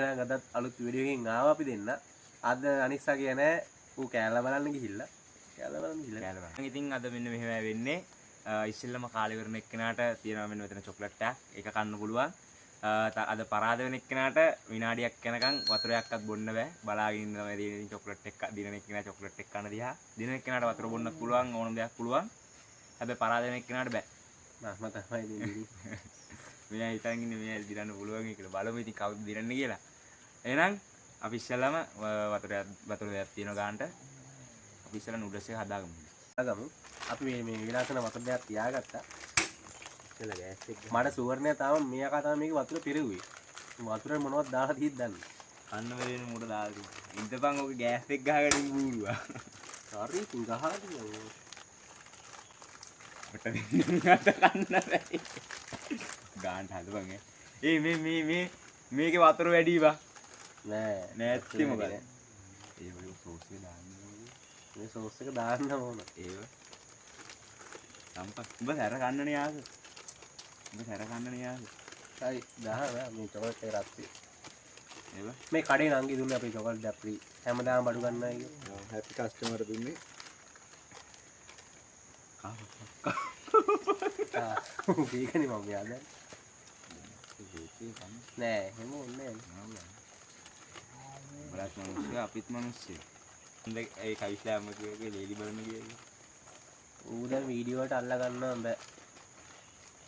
එහෙනම් අදත් අලුත් වීඩියෝ එකකින් ආවා අපි දෙන්න. අද අනිස්සා කියන්නේ ඌ කෑල්ල බලන්න ගිහිල්ලා. කෑල්ල බලන්න ගිහිල්ලා. ඉතින් අද මෙන්න මෙහෙම වෙන්නේ. ඉස්සෙල්ලම කාලේ කරන එක්කෙනාට තියෙනවා මෙන්න මෙතන චොක්ලට් එකක්. ඒක කන්න පුළුවන්. අද පරාද වෙන එක්කෙනාට විනාඩියක් යනකම් වතුර එකක්වත් බොන්න බෑ. බලාගෙන ඉන්න තමයි දින චොක්ලට් එක දින එක්කෙනා චොක්ලට් එක කන දිහා. දින එක්කෙනාට වතුර බොන්නත් පුළුවන් ඕනම දෙයක් පුළුවන්. හැබැයි පරාද වෙන එක්කෙනාට බෑ. මම තමයි දෙන්නේ. මෙයා හිතන් ඉන්නේ මෙයා දිනන්න පුළුවන් කියලා. බලමු ඉතින් කවුද දිනන්නේ කියලා. එහෙනම් අපි ඉස්සෙල්ලාම වතුර දෙයක් තියෙන ගානට අපි ඉස්සෙල්ලා නූඩල්ස් එක හදාගමු. අපි මේ විලාසන වතුර දෙයක් තියාගත්තා. ඉතල ගෑස් එක. මට සුවර්ණය තාම මේ අකා තමයි මේක වතුර පිරෙව්වේ. වතුරේ මොනවද දාලා තියෙද්ද දන්නේ. කන්න වෙලෙන මුඩ දාලා තියෙනවා. ඉඳපන් ඔක ගෑස් එක ගහගෙන ඉන්න බූරුවා. හරි ඉතින් ගහලා ඔට දෙන්නත් කන්න බැරි. ගානට හදපන් ඒ මේකේ වතුර වැඩි බා. නෑ නැත්ති මොකද? ඒ වගේ සෝස් එක දාන්න ඕනේ. මේ සෝස් එක දාන්න ඕන. ඒව. සම්පත්. උඹ සැර කන්නනේ ආස. උඹ සැර කන්නනේ ආස. හරි දාහලා මේ චොකලට් එක රත් වෙයි. ඒව. මේ කඩේ නංගි දුන්නේ අපේ චොකලට් එක ෆ්‍රී. හැමදාම බඩු ගන්නයි කිව්වා. හැපි කස්ටමර් දුන්නේ. ඒකනේ මම යාද. නෑ එහෙම ඕනේ නෑ. බලස් මිනිස්සු අපිත් මිනිස්සු. හොඳ ඒ කයිස්ලාම කියෝගේ ලේලි බලන්න කියෝගේ. ඌ දැන් වීඩියෝ වලට අල්ල ගන්නවා බෑ.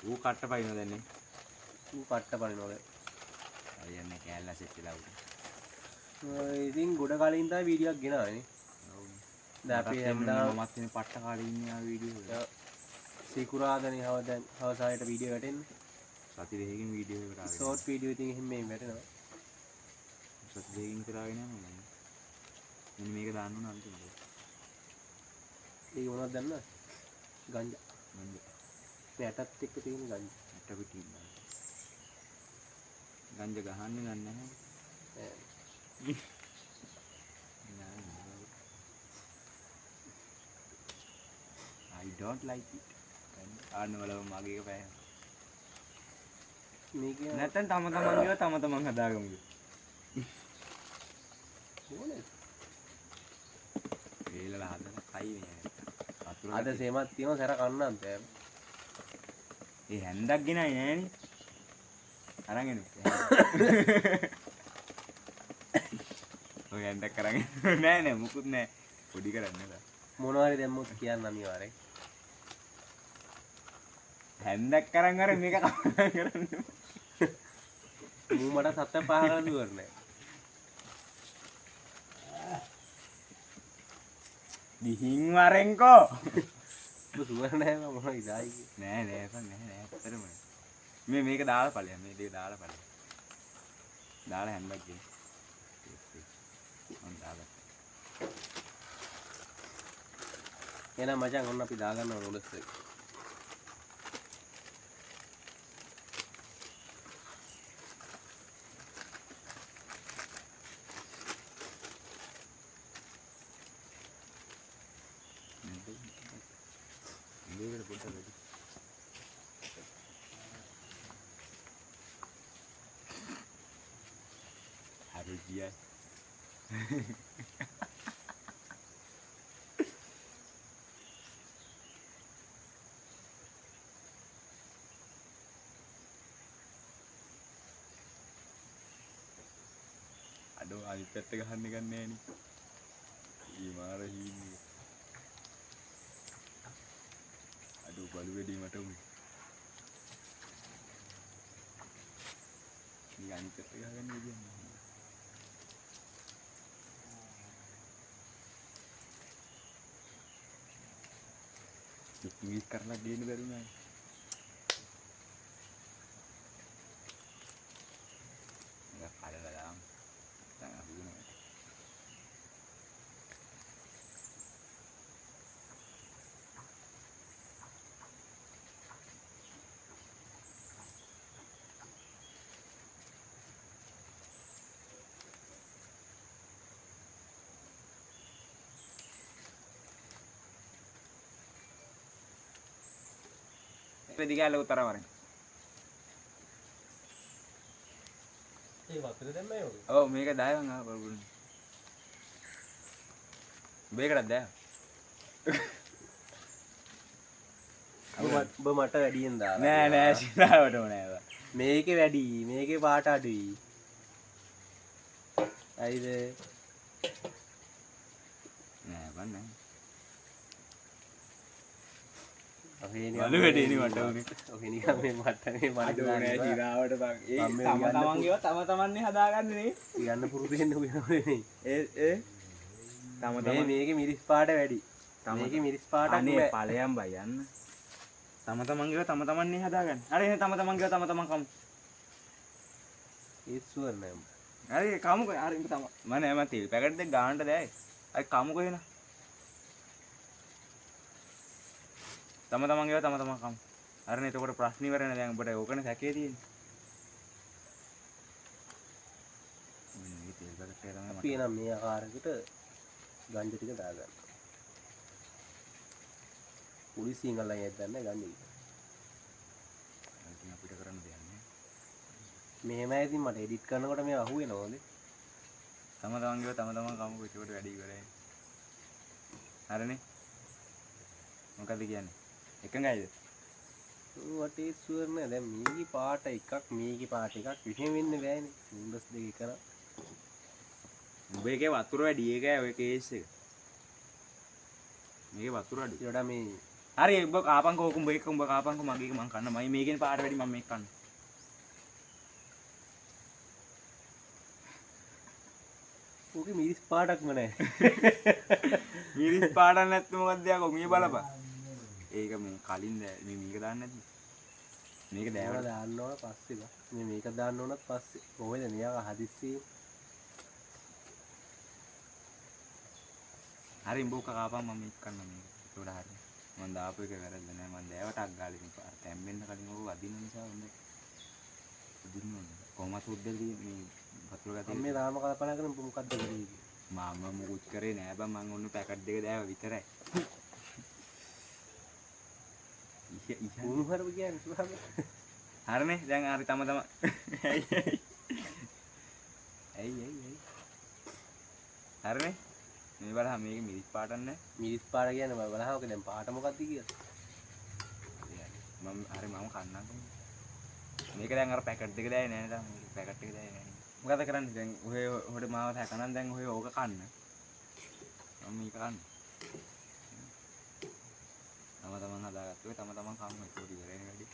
ඌ කට්ට පයින්නවා දැන් නේ. ඌ පට්ට පනිනවා දැන්. හරියන්නේ කෑල්ලා සෙට් වෙලා උඩ. ඉතින් ගොඩ කාලේ ඉඳලා වීඩියෝ එකක් ගෙනාවනේ. ඔව්. දැන් අපි හැමදාම මමත් ඉන්නේ පට්ට කාලේ ඉන්නේ ආ වීඩියෝ වල. සීකුරාදනේ හවසායට වීඩියෝ වැටෙන්නේ. සති දෙකකින් වීඩියෝ එකට ආවේ. ෂෝට් වීඩියෝ ඉතින් එහෙම මේ වැටෙනවා. සති දෙකකින් කරාගෙන යනවා මම. මෙන්න මේක දාන්න ඕන අන්තිමට. ඒක මොනවද දන්නවද? ගංජා. ගංජා. මේ ඇටත් එක්ක තියෙන ගංජා. ඇට පිටින් බා. ගංජා ගහන්නේ නැහැ. I don't like it. ආන්න වලම මගේ එක පෑහ. මේක නැත්තම් තම තමන් හදාගමුද? ඕනේ. වේලලා හදලා කයි නේ. අද සේමත් තියෙනවා සැර කන්නම් බෑ. ඒ හැන්දක් ගෙනයි නෑනේ. අරන් එන්න. ඔය හැන්දක් අරන් නෑ මුකුත් නෑ. පොඩි කරන්නේ නේද? මොනවා හරි දැම්මොත් කියන්න අනිවාර්යෙන්. හැන්දක් අරන් අර මේක කරන්නේ. මූ මට සත්ත පහ කරලා දුවරනේ. ගිහින් වරෙන්කෝ. ඔබ සුවර නැහැ මම මොනවා ඉදායි. නෑ ඇත්තටම. මේක දාලා ඵලයන් මේ දේ දාලා ඵලයන්. දාලා හැන්දක් ගේ. ඔන්න දාලා. එහෙනම් මචං ඔන්න අපි දාගන්නවා නූඩල්ස් එක. මේකට පොඩ්ඩක් වැඩි. හරි ගියා. අඩෝ අනිත් පැත්ත ගහන්න ගන්නේ නෑනේ. ඊ මාර හීනේ. අඩෝ බලු වෙඩි මට උනේ. මේ අනිත් පැත්ත ගහගන්න විදියක් නෑ. මිස් කරලා ගේන්න බැරි නෑ. ඒක කාලේ දාම්. දැන් අපි දුන්නා. Pwede ka lang utara mo rin. ඒ වතුර දැම්මයි ඔය. ඔව් මේක දායවන් ආ බලන්න. මේකටත් දාය. ඔබ මට වැඩියෙන් දාලා. නෑ නෑ සිතාවට ඕනේ ඒවා. මේකේ වැඩි මේකේ පාට අඩුයි. අයිද නෑ බන්නේ. ඔහේ බලු වැඩේනේ මට උනේ. ඔහේ නිකන් මේ මට මේ මට නෑ සිතාවට බං. ඒ මම මේ තම තමන්ගේව තම තමන්නේ හදාගන්නේ නේ. යන්න පුරුදු වෙන්න උයනේ. ඒ තම තමන් මේකේ මිරිස් පාට වැඩි. මේකේ මිරිස් පාටක් අනේ නෑ. ඵලයන් බයි යන්න. තම තමන්ගේව තම තමන්නේ හදාගන්නේ. හරි එහෙනම් තම තමන්ගේව තම තමන් කමු. ඒ සුවර් නෑ. හරි කමුකෝ හරි තම මම නෑ මම තෙල් පැකට් දෙක ගානට දැයි. හරි කමුකෝ එහෙනම්. තම තමන්ගේව තම තමන් කමු. හරිනේ එතකොට ප්‍රශ්න ඉවරනේ දැන් ඔබට ඕකනේ සැකේ තියෙන්නේ. මේ තෙල් පැකට් එක තමයි අපි එනම් මේ ආකාරයකට ගංජ ටික දාගන්න. පුලි සිංහලෙන් යද්දන්න ගංජ ටික. මට අපිට කරන්න දෙයක් නෑ. මෙහෙමයි ඉතින් මට එඩිට් කරනකොට මේ අහුවෙනවද? තම තමන්ගේව තම තමන් කමුකෝ ඒකට වැඩි ඉවරයි. හරිනේ. මොකද කියන්නේ? එකඟයිද? what is sure නෑ දැන් මේකේ පාට එකක් මේකේ පාට එකක් විහිම වෙන්න බෑනේ. වින්ඩෝස් දෙක කරා. උඹ එකේ වතුර වැඩි ඒකයි ඔය කේස් එක. මේකේ වතුර අඩු. ඒ වඩා මේ හරි උඹ කාපන්කෝ උඹ එක උඹ කාපන්කෝ මගේ එක මං කන්න. මම මේකෙන් පාට වැඩි මම මේක කන්න. ඕකේ මිරිස් පාටක්ම නෑ. මිරිස් පාටක් නැත්නම් මොකක්ද යකෝ මේ බලපන්. ඒක මේ කලින් මේ මේක දාන්න නැද්ද? මේක ඒවා දෑවට දාන්න ඕන පස්සේ බා. මේ මේක දාන්න ඕනත් පස්සේ. කොහෙද මෙයා හදිස්සියේ හරි උඹ කාපන් මම මේක කන්න මේක. ඒකට හරි. මම දාපු එක වැරද්ද නෑ මම දෑවට අක් ගාලා ඉතින් පාර තැම්බෙන්න කලින් ඔක වදින්න නිසා හොඳ. වදින්න ඕනේ. කොහමද උද්දේදී මේ වතුර ගතිය මේ රාම කල්පනා කරන මොකක්ද කරේ මම මුකුත් කරේ නෑ බං මං ඔන්න පැකට් දෙක දෑව විතරයි. උණුහරුව කියන්නේ සුහම හරිනේ දැන් හරි තම ඇයි හරිනේ මේ බලහ මේක මිරිස් පාටක් නෑ මිරිස් පාට කියන්නේ බලහම ඔක දැන් පාට මොකක්ද කියලා මම හරි මම කන්නම්කෝ මේක දැන් අර පැකට් දෙක දැයි නෑ නේද මේක පැකට් එක දැයි නෑ මොකද කරන්නේ දැන් ඔය හොඩ මාව හැකනම් දැන් ඔය ඕක කන්න මම මේක කන්න තම තමන් හදාගත්තා තම තමන් කන්න ඒක ඉවරයි වැඩි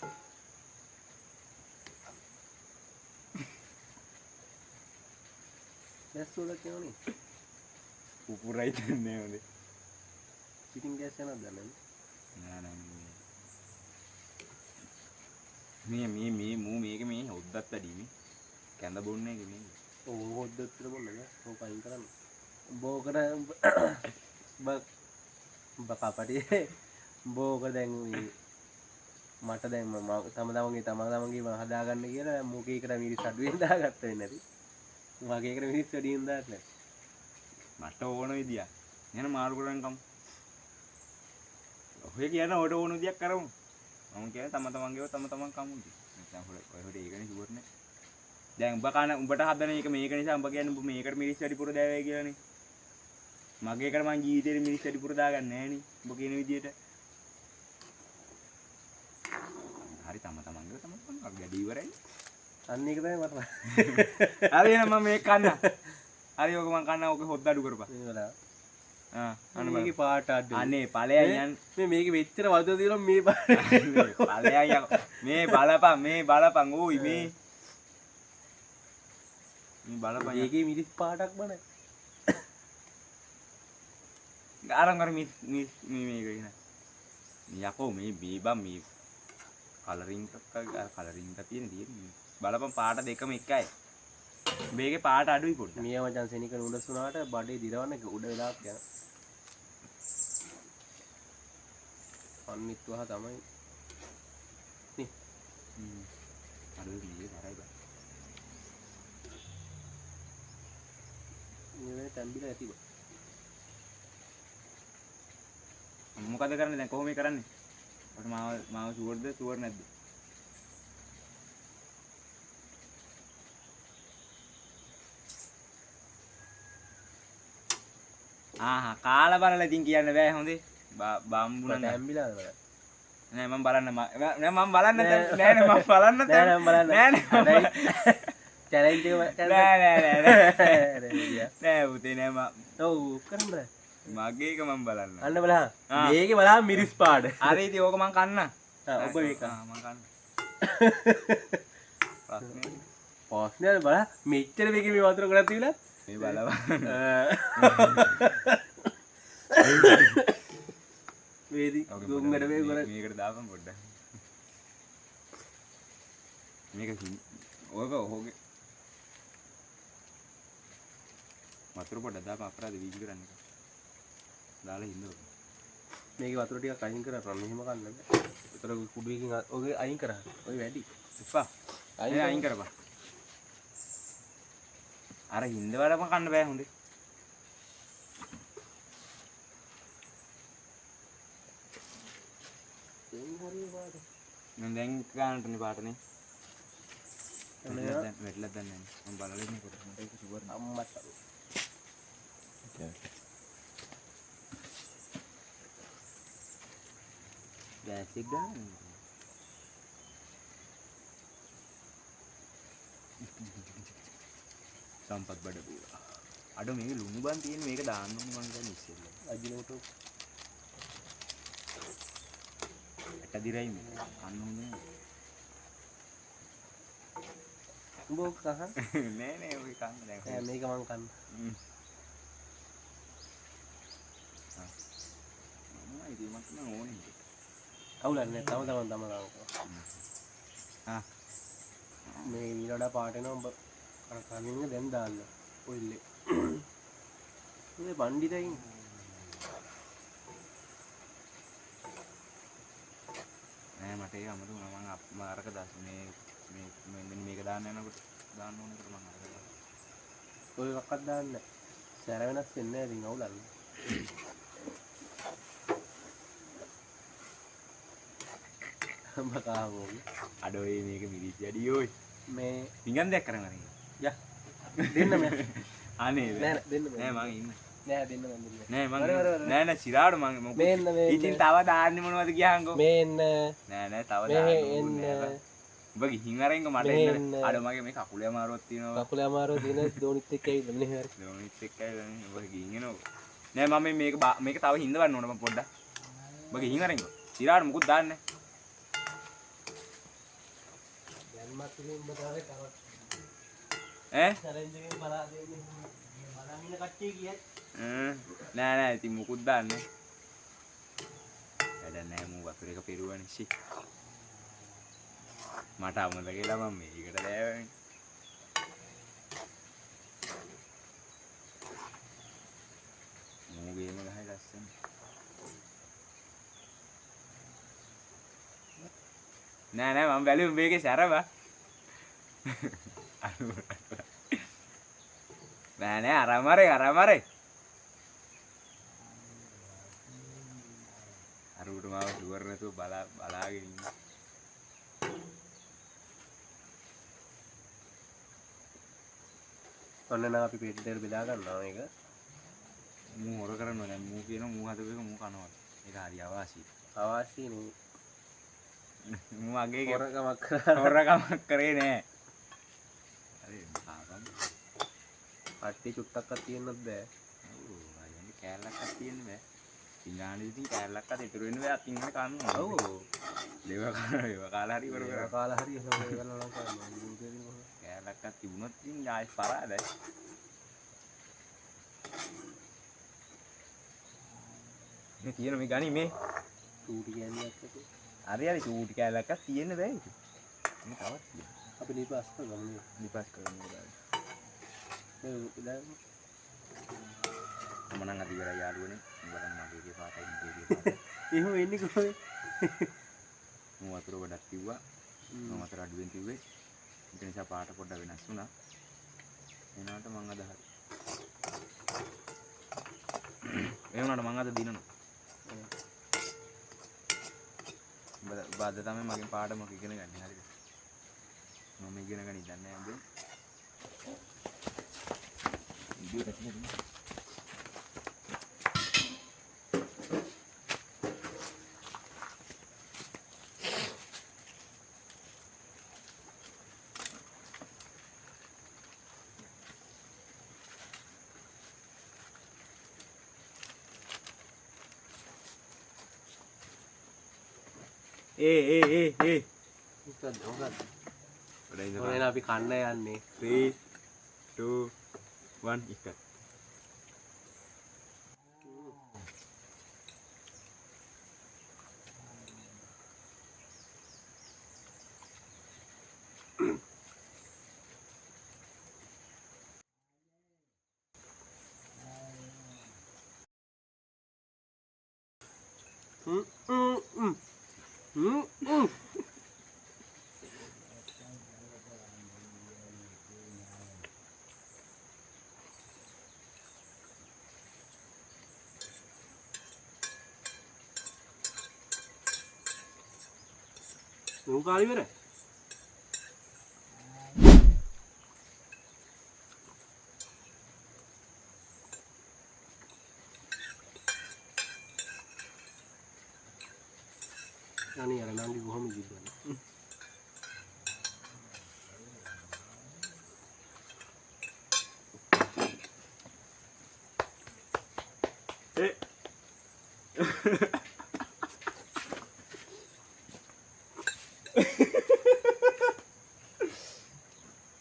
දැස් වල කියනනේ පුපුරයි දෙන්නේ හොඳේ පිටින් ගෑස් යනවද දන්නේ නෑ මේ මේක මේ හොද්දත් වැඩි මේ කැඳ බොන්නේ මේ ඕක හොද්දත් බොන්නද ඕක අයින් කරන්න බෝකට කපටි බෝක දැන් මට දැන් මම තමන්ගේ මම හදාගන්න කියලා මොකේකට මිරිස් අඩුවෙන් දාගත්ත වෙන්නේ නැති මගේකට මිරිස් වැඩියෙන් දාත් නැහැ මට ඕන විදියක් එහෙනම් මාරු කරන් කමු ඔය කියන ඔඩ ඕන විදියක් කරමු මම කියන්නේ තම තමන්ගේව තම තමන් කමු නැත්නම් ඔය හොඩ ඒකනේ ෂුවර් නේ දැන් උඹ කන උඹට හදන එක මේක නිසා උඹ කියන්නේ උඹ මේකට මිරිස් වැඩිපුර දාවයි කියලානේ මගේකට මං ජීවිතේට මිරිස් වැඩිපුර දාගන්නේ නැහැ නේ උඹ කියන විදියට හරි තම තමන්ගේව තම තමන් වැඩි ඉවරයි අන්න ඒක තමයි මට හරි එහෙනම් මම මේක කන්න හරි ඔක මං කන්න ඔක හොද්ද අඩු කරපන් මේ වල අන්න මේකේ පාට අඩු අනේ ඵලයන් යන් මේකේ මෙච්චර වතුර දිනවා මේ ඵලයන් මේ බලපන් ඕයි මේ බලපන් මේකේ මිරිස් පාටක්ම නැහැ අරන් අර මේක කියන යකෝ මේ බීබම් මේ කලරින් එකක් තියෙන්නේ බලපන් පාට දෙකම එකයි මේකේ පාට අඩුයි පොඩ්ඩක් මියා මචං සෙනික නුඩස් උනාට බඩේ දිරවන්න උඩ වෙලාවක් යනවා අනිත් වහ තමයි නේ අඩුයි මේ තරයි බා මේ තැම්බිලා ඇති බා මොකද කරන්නේ දැන් කොහොමද කරන්නේ ඔට මාව ෂුවර්ද නැද්ද කාලා බලලා ඉතින් කියන්න බෑ හොඳේ. බම්බුනන ඇම්බිලාද බලන්න. නෑ මම බලන්න නෑ මම බලන්න නෑ නෑ මම බලන්න නෑ නෑ බලන්න. නෑ නෑ චැලෙන්ජ් එක නෑ පුතේ නෑ මම ඔව් කරන්න බෑ. මගේ එක මම බලන්න. අන්න බලන්න. මේකේ බලන්න මිරිස් පාඩ. හරි ඉතින් ඕක මම කන්න. ඔබ මේක. මම කන්න. ප්‍රශ්නේ පස්නේ බලන්න මෙච්චර මේකේ මේ වතුර ගොඩක් තියලා මේ බලන්න. වේදි දුංගඩ මේ ගොඩ මේකට දාපන් පොඩ්ඩක්. මේක ඕක ඕගේ වතුර පොඩ්ඩක් දාපන් අපරාධ වීජ කරන්න එක. දාලා ඉන්නව. මේකේ වතුර ටිකක් අයින් කරපන් මෙහෙම කන්න බෑ. ඒතර කුඩු එකකින් ඔගේ අයින් කරා. ඔය වැඩි. එපා. අයින් කරපන්. අර හින්ද වලම කන්න බෑ හොඳේ. දැන් ගන්නටනේ පාටනේ. වැටලා දැන් නෑ. මම බලලා ඉන්නේ කොට මට ඒක සුවර් අම්මට. ගෑස් එක ගන්න. සම්පත් බඩ පුරා. අඩ මේක ලුණු බන් තියෙන මේක දාන්න ඕනේ මං දැන් ඉස්සෙල්ලා. අජිනෝටෝ ඇට දිරයි මේ. අන්න හොඳේ. උඹ ඔක කහ. නෑ නෑ ඔය කන්න දැන්. නෑ මේක මං කන්න. මම ඉතින් මට නම් ඕනේ. අවුලන්නේ තම මේ ඊළඟ පාට එනවා උඹ අර කනින්න දැන් දාන්න ඔයිල්ලේ මේ බණ්ඩිතයින් නෑ මට ඒක අමතක වුණා මම අරක දාස් මේ මෙන්න මේක දාන්න යනකොට දාන්න ඕනකට මම අරක දාලා ඔය එකක්වත් දාන්න සැර වෙනස් වෙන්නේ නැහැ ඉතින් අවුලන්නේ බකාවෝගේ අඩෝයි මේක මිරිස් වැඩි ඔයි මේ පිංගන් දෙයක් කරන් අරගෙන යා දෙන්න මම අනේ නෑ දෙන්න නෑ මං ඉන්නේ නෑ දෙන්න මම දෙන්න නෑ මං නෑ නෑ සිරාඩ මං මේන්න ඉතින් තව දාන්නේ මොනවද කියහන්කෝ මේන්න නෑ නෑ තව දාන්න ඔබ ගිහින් අරින්කෝ මට එන්න අඩ මගේ මේ කකුලේ අමාරුවක් තියෙනවා කකුලේ අමාරුව තියෙන දෝනිත් එක්ක ඇවිල්ලා මෙන්න හරි දෝනිත් එක්ක ඇවිල්ලා ඔබ ගිහින් එනවා නෑ මම මේක තව හින්දවන්න ඕන මම පොඩ්ඩක් ඔබ ගිහින් අරින්කෝ සිරාඩ මුකුත් දාන්නේ ඈ චැලෙන්ජ් එකෙන් බලා දෙන්නේ බලන් ඉන්න කට්ටිය කියයි නෑ නෑ ඉතින් මුකුත් දාන්නේ වැඩ නෑ මූ වතුර එක පිරුවනේ සි මට අමතක කියලා මම මේකට දෑවනේ මූ ගේම ගහයි ලස්සන නෑ නෑ මම බැලුවේ මේකේ සැරව නෑ නෑ අරමරේ අරුට මාව ෂුවර් නැතුව බලාගෙන ඉන්න ඔන්න නම් අපි පිට දෙක බෙදා ගන්නවා මේක මූ හොර කරනවා දැන් මූ කියනවා මූ හදපු එක මූ කනවා ඒක හරි අවාසියි අවශ්‍ය නේ මූ අගේ හොරකමක් කරා හොරකමක් කරේ නෑ හරි ආවම් අට්ටි චුට්ටක්වත් තියෙන්නත් බෑ ඔව් අයියන්ගේ කෑල්ලක්වත් තියෙන්න බෑ පිඟානේ ඉතින් කෑල්ලක්වත් ඉතුරු වෙන්න බෑ අතින් ඉන්න කන්න ඔව් ඒව කාලා හරි ඉවර කරා කාලා හරි එහෙම ඒවල නම් කරනවා කෑල්ලක්වත් තිබුණොත් ඉතින් ආයෙ පරාදයි මේ තියෙන මේ ගනි මේ චූටි කෑල්ලක් ඇති හරි චූටි කෑල්ලක්වත් තියෙන්න බෑ ඉතින් මේ තවත් තියෙනවා අපි දීපාස් කරගමු නිපාස් කරන්න ඕනේ මේ දැන් මම නම් අද ඉවරයි යාළුවනේ උඹලන් මගේ පාටයි මගේ පාටයි එහෙම වෙන්නේ කොහොමද මම වතුර ගොඩක් කිව්වා මම වතුර අඩුවෙන් කිව්වේ ඒක නිසා පාට පොඩ්ඩක් වෙනස් වුණා එනවාට මං අද හරි ඒ වුණාට මං අද දිනනවා බාද තමයි මගෙන් පාඩමක් ඉගෙන ගන්න හරිද මම ඉගෙන ගන්න ඉන්නේ නැහැ උඹේ මොකද්ද මොකද්ද ඔඩ ඉඳ ඔන්න අපි කන්න යන්නේ 3 2 1 ඉක්ක නෝ කාලි වෙර අනේ අර නංගි කොහොම ඉදිරියන්නේ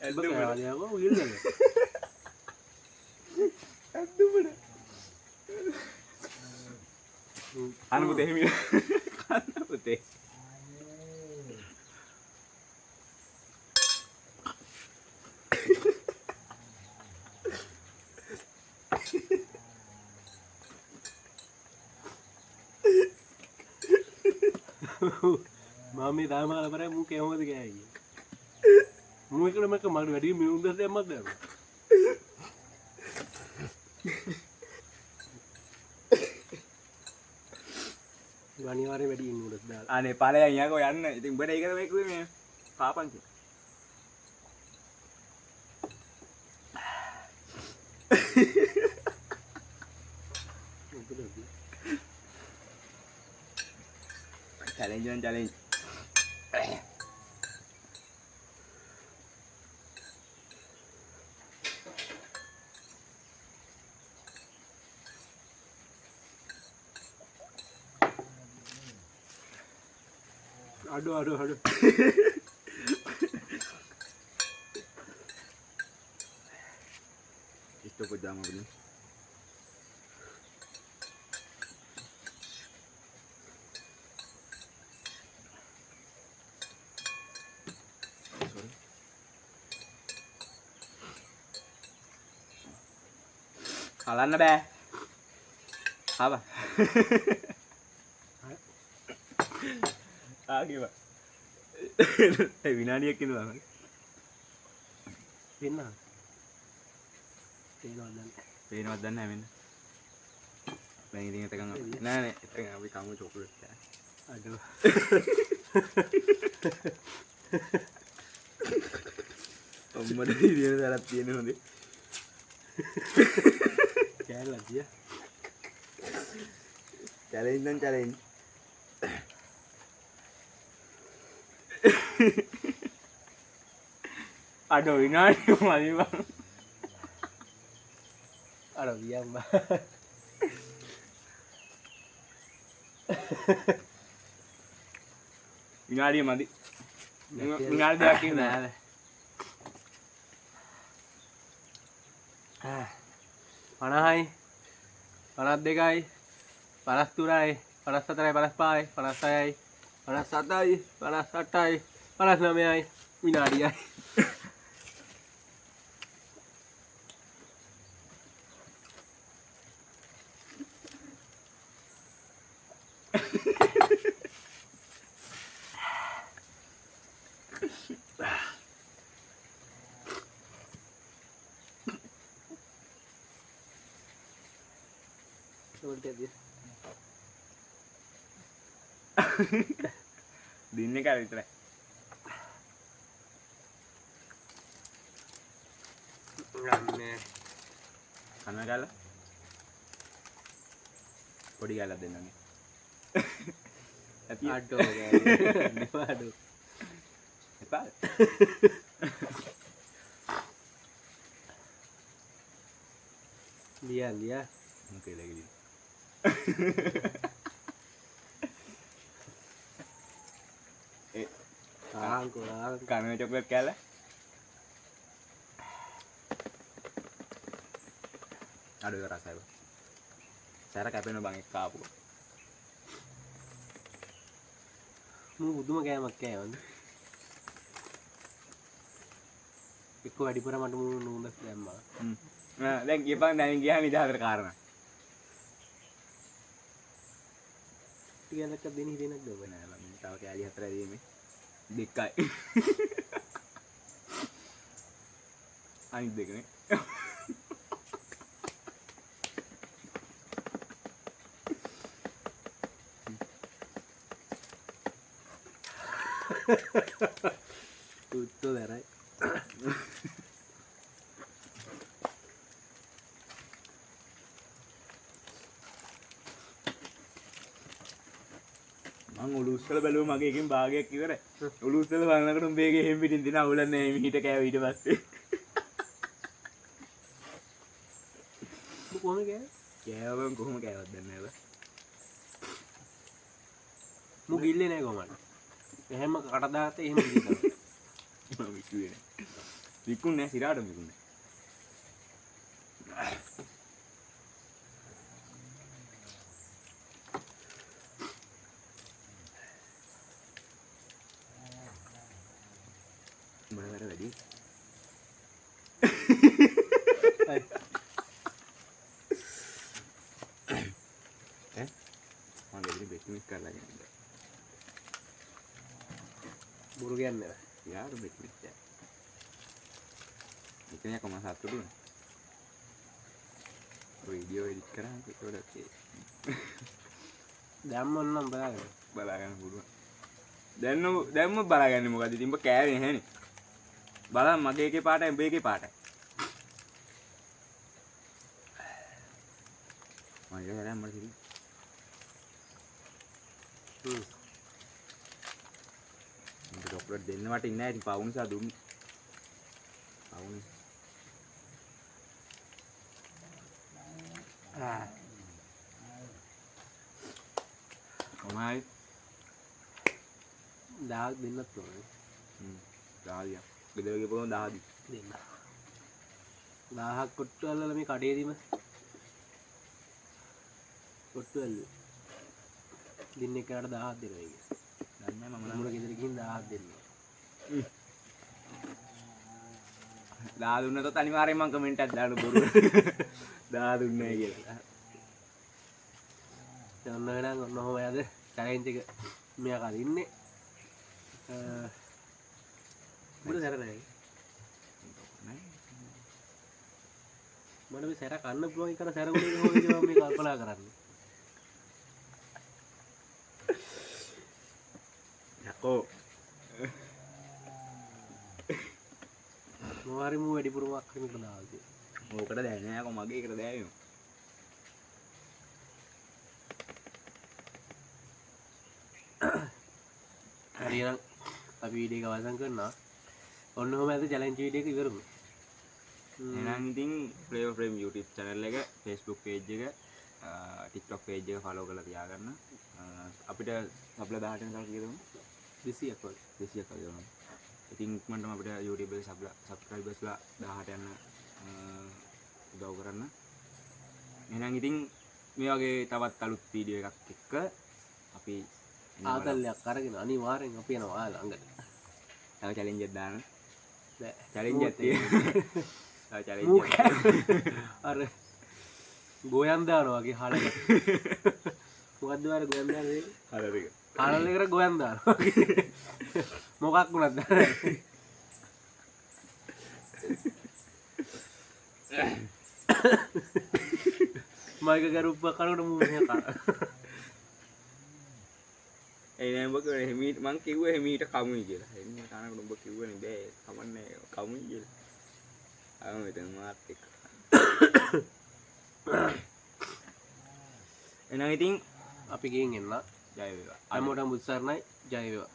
ඇද්දුමට උගිල්ලද ඇද්දුමට අනුපුතේ හිමි කන්න පුතේ මාමේ දාමාල පරයි මූ කැවමද කෑයි මූ එකට මක මට වැඩි මිනිුම් දස් දෙයක් මත් දැම්මා අනිවාර්යෙන් වැඩි ඉන්න උඩට දාලා අනේ ඵලයන් යකෝ යන්න ඉතින් උඹට ඒකද මේ කිව්වේ මේ පාපන් කිව්වා challenge අඩු Isto pues dama beli. Sorry. Kalan na ba? Apa? ආගේ බා ඒ විනාඩියක් ඉන්නවා මම වෙන්න පේනවද දන්නේ නැහැ මෙන්න දැන් ඉතින් එතකන් නෑ නෑ එතකන් අපි කමු චොක්ලට් එක අඩෝ අම්මට ඉරියන තරක් තියෙන හොඳේ කෑල්ලා තිය challenge නම් challenge අඩෝ විනාඩිය මදි බං අර වියම් බා විනාඩිය මදි විනාඩි දෙකක් ඉන්න නෑ 50යි 52යි 53යි 54යි 55යි 56යි 57යි 58යි 59යි විනාඩියයි දින්නේ කර විතරයි ගන්නේ කන ගාලා පොඩි ගාලා දෙන්නනේ ඇති අඩෝ ගෑනේ අඩෝ එපා ලියා මොකේ ලගිලි දාහන්කෝ කන චොක්ලට් කෑල්ල අඩුව රසයි සැර කැපෙන බං එක්ක ආපු මූ බුදුම කෑමක් කෑවද එක්ක වැඩිපුර මට මූ නූඩස් දැම්මා දැන් කියපන් දැන් ගියා නිදහතර කාරණා ටිකක් දෙන්න හිතෙන්නද ඔබ නෑ මම තව කෑලි හතරයි දීමේ දෙකයි අනිත් දෙකනේ උත්තෝ දැරයි මං උළුස්සල බැලුව මගේ එකෙන් භාගයක් ඉවරයි උළුස්සල බලනකොට උඹේගේ එහෙම් පිටින් දින අවුලක් නැහැ මේ හිට කෑව ඊට පස්සේ මූ කොහොමද කෑවේ කෑවම කොහොම කෑවද දන්නේ නැහැ මූ ගිල්ලේ නෑ කොහමද එහෙම කටදාත එහෙම කිව්වා මම විකුවේ නෑ විකුන්නේ නෑ සිරාට විකුන්නේ මොනවාර වැඩි මම දෙවි බෙට් මිස් කරලා ගියා බොරු කියන්නේ යාර බෙට් මිස් ඉතින් කොහොම සතුටුද වීඩියෝ එඩිට් කරා ඒකට දැම්මොන්නම් බලාගෙන බලාගන්න පුළුවන් දැම්ම බලාගන්නේ මොකද ඉතින් උඹ කෑවේ නැහැනේ බලන්න මගේ එකේ පාටයි උඹේ එකේ පාටයි මම යලා මම කිව්වා චොක්ලට් දෙන්න වටින්නේ නැහැ ඉතින් පවු නිසා දුන්නේ පවුනේ කොහමයි 10ක් දෙන්නත් ඕනේ 10ක් ගෙදර ගිහපුවම 10 දෙන්න 1000ක් කොට්ටු අල්ලලා මේ කඩේදීම කොට්ටු අල්ලුවේ දින්න එකකට 1000ක් දෙනවා කියන්නේ දන්නේ නැහැ මම මුල ගෙදර ගිහින් 1000ක් දෙන්නවා 10 දුන්නොත් අනිවාර්යෙන් මම කමෙන්ට් එකක් දාන්න බොරු 10 දුන්නේ නැහැ කියලා ඔන්න එහෙනම් ඔන්න ඔහොම යද චැලෙන්ජ් එක මෙයා කලින් ඉන්නේ මුල සැර නැහැ මට මේ සැර කන්න පුළුවන් එකට සැර උනේ කොහොමද කියලා මම කල්පනා කරන්නේ යකෝ මොහරි මු වැඩිපුරමක් කෙනෙක් දාල්දී ඕකට දැනෙන්නේ නැහැ කො මගේ එකට දැනෙනවා හරිනම් අපි වීඩියෝ එක අවසන් කරනවා ඔන්න ඔහොම ඇද චැලෙන්ජ් වීඩියෝ එක ඉවරමු එහෙනම් ඉතින් play of frame YouTube channel එක Facebook page එක TikTok page එක follow කරලා තියාගන්න අපිට සබ්ලා 18 වෙනකල් කියදමු 200ක් වගේ 200ක් වගේ වුණා. ඉතින් ඉක්මනටම අපිට YouTube එකේ subscribersලා 18 යන උදව් කරන්න. එහෙනම් ඉතින් මේ වගේ තවත් අලුත් වීඩියෝ එකක් එක්ක අපි ආතල්ලයක් අරගෙන අනිවාර්යෙන් අපි යනවා ඔයාලා ළඟට. තව challenge එකක් දාන්න. බෑ challenge එකක් තියෙනවා. තව challenge එකක්. අර ගෝයන් දානවා වගේ හලක. මොකද්ද වර ගෝයන් දාන්නේ? හරිද? හලලකට ගෝයන් දානවා. මොකක් වුණත් දාන්න. මයික කරුප්ප කනකොට මූ මෙහෙ කන. ඒ නෑ ඔබ කිව්වේ හිමීට මං කිව්වේ හිමීට කමුයි කියලා. එන්නේ කනකොට ඔබ කිව්වනේ බෑ කමන්නේ කමුයි කියලා. ආව මෙතන මාත් එක්ක. එහෙනම් ඉතින් අපි ගෙන් එන්න. ජය වේවා. හැමෝටම උත්සාහයි ජය වේවා.